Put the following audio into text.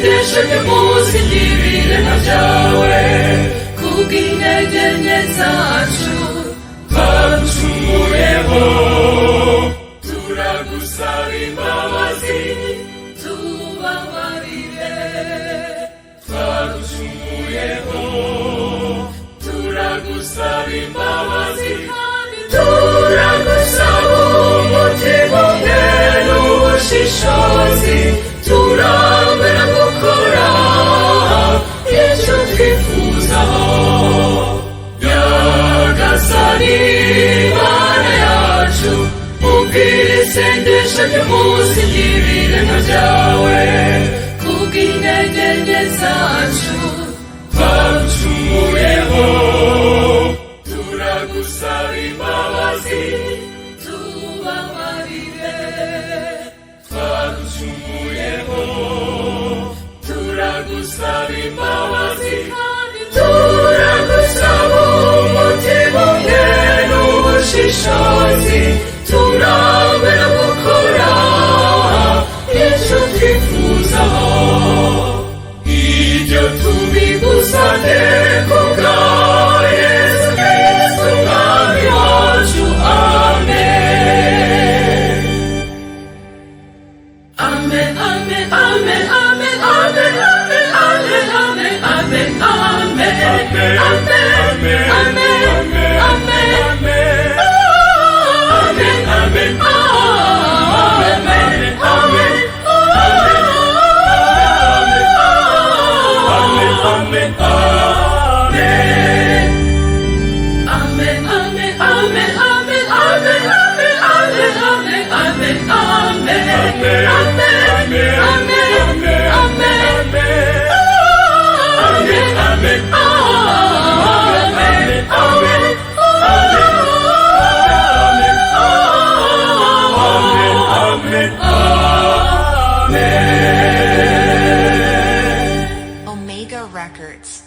sendesha musingirire byawe kubw'intege nke zacu twagucumuyeho turagusaba imbabazi tubabarire twagucumuyeho turagusaba imbabazi turagusaba umutima umwe n'ubushishozi turambira gukora icyo twifuzaho nyagasani mana yacu umvira isengesho ry'umusingirire byawe kubw'intege nke zacu twagucumuyeho turagusaba imbabazi tubabarire twagucumuyeho turagusaba imbabazi turagusaba umutima umwe n'ubushishozi turambira gukora icyo twifuzaho ibyo tubigusabye kubwa Yesu Kristo umwami wacu amen amen amen amen amen amen amen amen amen amen Omega Records.